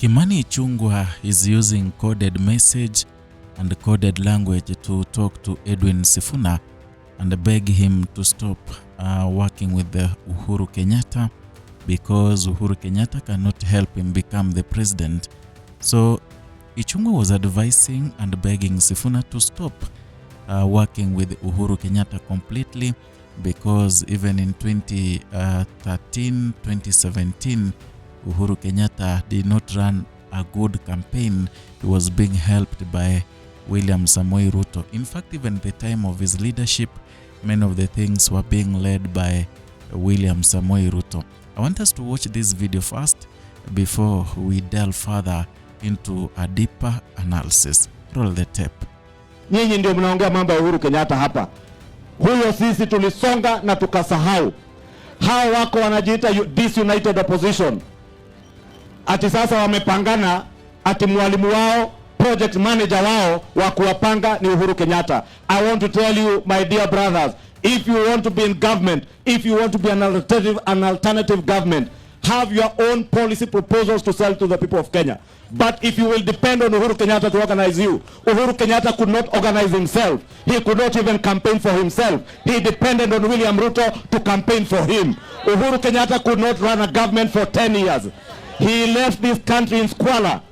Kimani Ichungwa is using coded message and coded language to talk to Edwin Sifuna and beg him to stop working with the Uhuru Kenyatta because Uhuru Kenyatta cannot help him become the president. So Ichungwa was advising and begging Sifuna to stop working with Uhuru Kenyatta completely, because even in 2013, 2017, Uhuru Kenyatta did not run a good campaign. He was being helped by William Samoei Ruto. In fact, even at the time of his leadership, many of the things were being led by William Samoei Ruto. I want us to watch this video first before we delve further into a deeper analysis. Roll the tape. Nyinyi ndio mnaongea mambo ya Uhuru Kenyatta hapa. Huyo sisi tulisonga na tukasahau. Hao wako wanajiita disunited opposition. Ati sasa wamepangana, ati mwalimu wao, project manager wao wa kuwapanga ni Uhuru Kenyatta. I want to tell you, my dear brothers, if you want to be in government, if you want to be an alternative government, have your own policy proposals to sell to the people of Kenya. But if you will depend on Uhuru Kenyatta to organize you, Uhuru Kenyatta could not organize himself. He could not even campaign for himself. He depended on William Ruto to campaign for him. Uhuru Kenyatta could not run a government for 10 years. He left this country in squalor.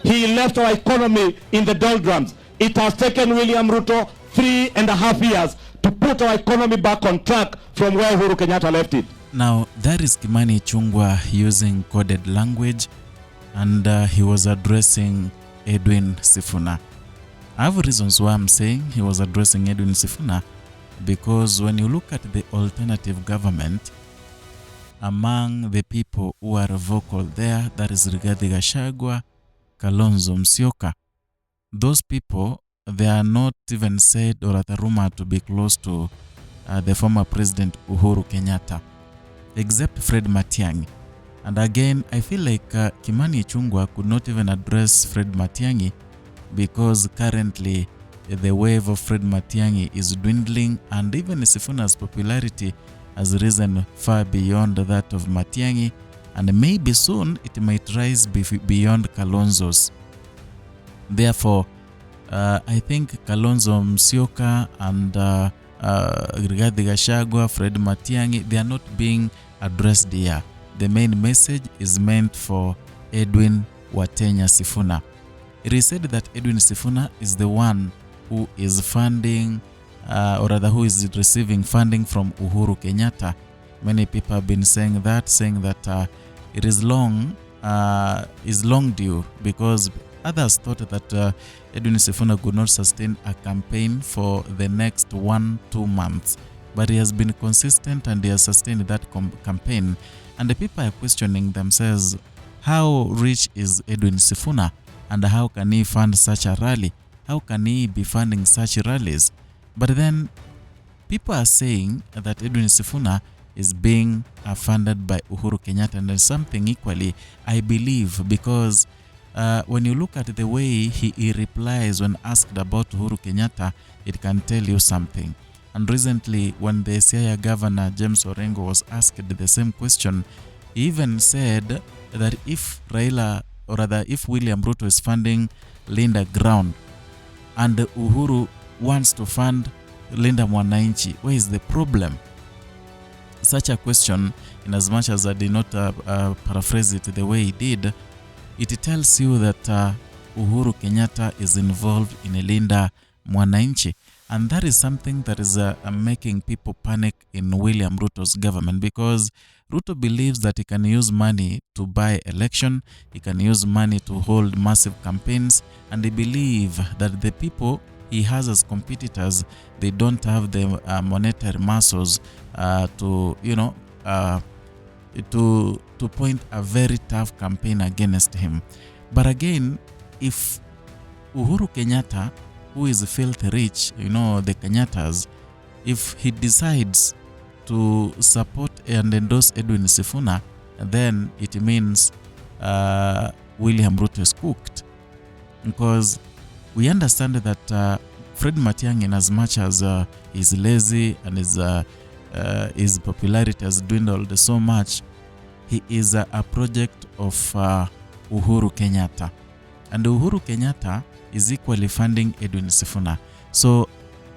He left our economy in the doldrums. It has taken William Ruto 3.5 years to put our economy back on track from where Uhuru Kenyatta left it. Now, that is Kimani Ichungwa using coded language, and he was addressing Edwin Sifuna. I have reasons why I'm saying he was addressing Edwin Sifuna, because when you look at the alternative government, among the people who are vocal there, that is Rigathi Gachagua, Kalonzo Musyoka, those people, they are not even said or at a rumor to be close to the former president Uhuru Kenyatta, except Fred Matiang'i. And again, I feel like Kimani Ichungwa could not even address Fred Matiang'i, because currently the wave of Fred Matiang'i is dwindling, and even Sifuna's popularity has risen far beyond that of Matiang'i, and maybe soon it might rise beyond Kalonzo's. Therefore, I think Kalonzo Musyoka and Rigathi Gachagua, Fred Matiang'i, they are not being addressed here. The main message is meant for Edwin Watenya Sifuna. It is said that Edwin Sifuna is the one who is funding, or rather who is receiving funding from Uhuru Kenyatta. Many people have been saying that it is long due, because others thought that Edwin Sifuna could not sustain a campaign for the next 1-2 months. But he has been consistent and he has sustained that campaign. And the people are questioning themselves, how rich is Edwin Sifuna and how can he fund such a rally? How can he be funding such rallies? But then people are saying that Edwin Sifuna is being funded by Uhuru Kenyatta, and there's something equally, I believe, because when you look at the way he replies when asked about Uhuru Kenyatta, it can tell you something. And recently, when the Siaya governor James Orengo was asked the same question, he even said that if if William Ruto is funding Linda Ground and Uhuru wants to fund Linda Mwananchi, where is the problem? Such a question, in as much as I did not paraphrase it the way he did, it tells you that Uhuru Kenyatta is involved in Linda Mwananchi. And that is something that is making people panic in William Ruto's government, because Ruto believes that he can use money to buy election, he can use money to hold massive campaigns, and they believe that the people he has as competitors, they don't have the monetary muscles to point a very tough campaign against him. But again, if Uhuru Kenyatta, who is filthy rich, the Kenyattas, if he decides to support and endorse Edwin Sifuna, then it means William Ruto is cooked. Because we understand that Fred Matiang'i, in as much as he's lazy and his popularity has dwindled so much, he is a project of Uhuru Kenyatta. And Uhuru Kenyatta is equally funding Edwin Sifuna. So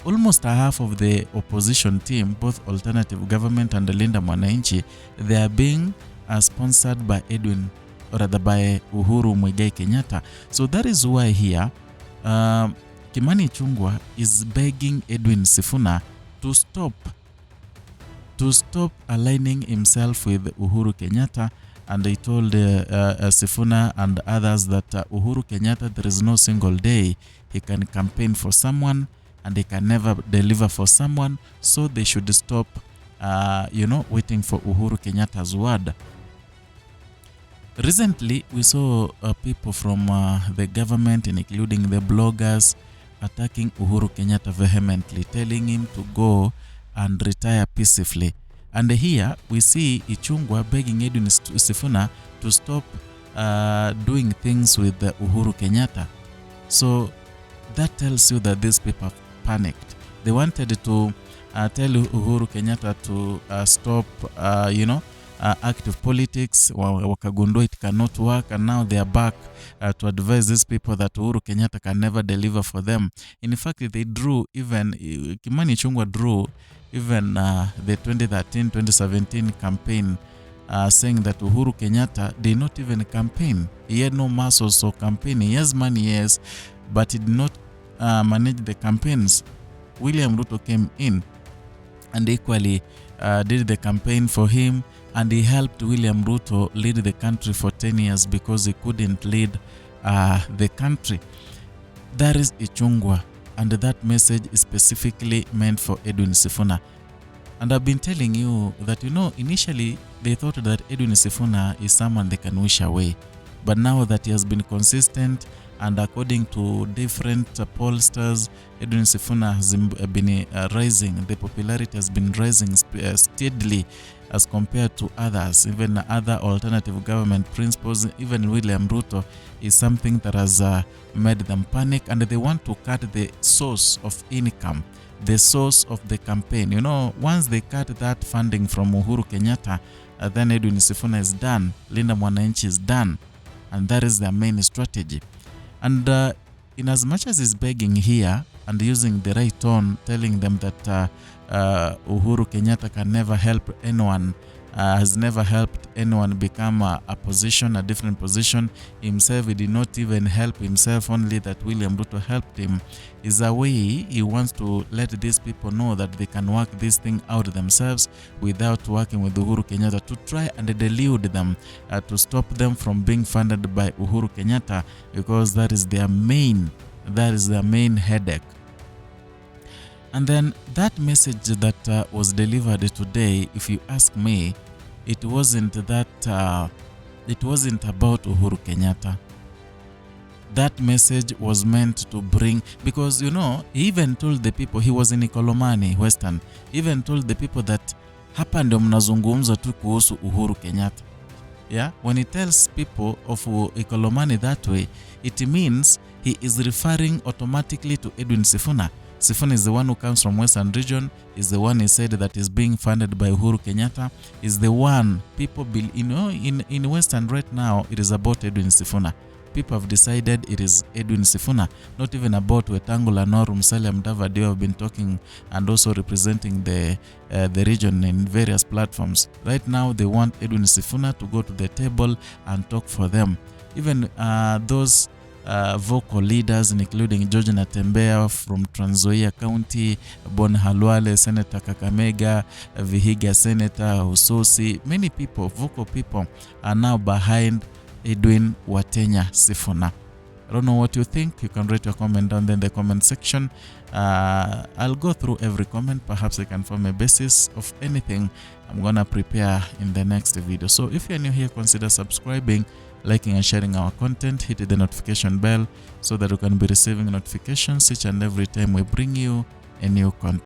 almost a half of the opposition team, both Alternative Government and Linda Mwananchi, they are being sponsored by Edwin, or rather by Uhuru Muigai Kenyatta. So that is why here Kimani Ichungwa is begging Edwin Sifuna to stop aligning himself with Uhuru Kenyatta. And he told Sifuna and others that Uhuru Kenyatta, there is no single day he can campaign for someone and he can never deliver for someone, so they should stop waiting for Uhuru Kenyatta's word. Recently, we saw people from the government, including the bloggers, attacking Uhuru Kenyatta vehemently, telling him to go and retire peacefully. And here we see Ichungwa begging Edwin Sifuna to stop doing things with Uhuru Kenyatta. So that tells you that these people panicked. They wanted to tell Uhuru Kenyatta to stop, active politics. Wakagundua it cannot work, and now they are back to advise these people that Uhuru Kenyatta can never deliver for them. In fact, they drew, even Kimani Ichungwa drew even the 2013-2017 campaign, saying that Uhuru Kenyatta did not even campaign. He had no muscles for campaigning. He has money, yes, but he did not manage the campaigns. William Ruto came in and equally did the campaign for him, and he helped William Ruto lead the country for 10 years because he couldn't lead the country. That is Ichungwa, and that message is specifically meant for Edwin Sifuna. And I've been telling you that, initially they thought that Edwin Sifuna is someone they can wish away. But now that he has been consistent, and according to different pollsters, Edwin Sifuna has been rising. The popularity has been rising steadily as compared to others, even other alternative government principles. Even William Ruto is something that has made them panic, and they want to cut the source of income, the source of the campaign. Once they cut that funding from Uhuru Kenyatta, then Edwin Sifuna is done, Linda Mwananchi is done, and that is their main strategy. And in as much as he's begging here and using the right tone, telling them that Uhuru Kenyatta can never help anyone, has never helped anyone become a position, a different position. Himself, he did not even help himself, only that William Ruto helped him. Is a way he wants to let these people know that they can work this thing out themselves without working with Uhuru Kenyatta, to try and delude them, to stop them from being funded by Uhuru Kenyatta, because that is their main headache. And then that message that was delivered today, if you ask me, it wasn't about Uhuru Kenyatta. That message was meant to bring, because he even told the people, he was in Ikolomani Western, he even told the people that hapa ndio mnazungumza tu kuhusu Uhuru Kenyatta. Yeah, when he tells people of Ikolomani that way, it means he is referring automatically to Edwin Sifuna. Sifuna is the one who comes from Western region, is the one he said that is being funded by Uhuru Kenyatta, is the one people in Western right now, it is about Edwin Sifuna. People have decided it is Edwin Sifuna, not even about Wetangula nor Musalia Mudavadi, who have been talking and also representing the region in various platforms. Right now, they want Edwin Sifuna to go to the table and talk for them. Even those vocal leaders, including George Natembea from Trans Nzoia County, Bon Halwale, Senator Kakamega, Vihiga Senator Usosi, many people, vocal people, are now behind Edwin Watenya Sifuna. I don't know what you think. You can write your comment down there in the comment section. I'll go through every comment. Perhaps I can form a basis of anything I'm gonna prepare in the next video. So if you're new here, consider subscribing, liking and sharing our content. Hit the notification bell so that you can be receiving notifications each and every time we bring you a new content.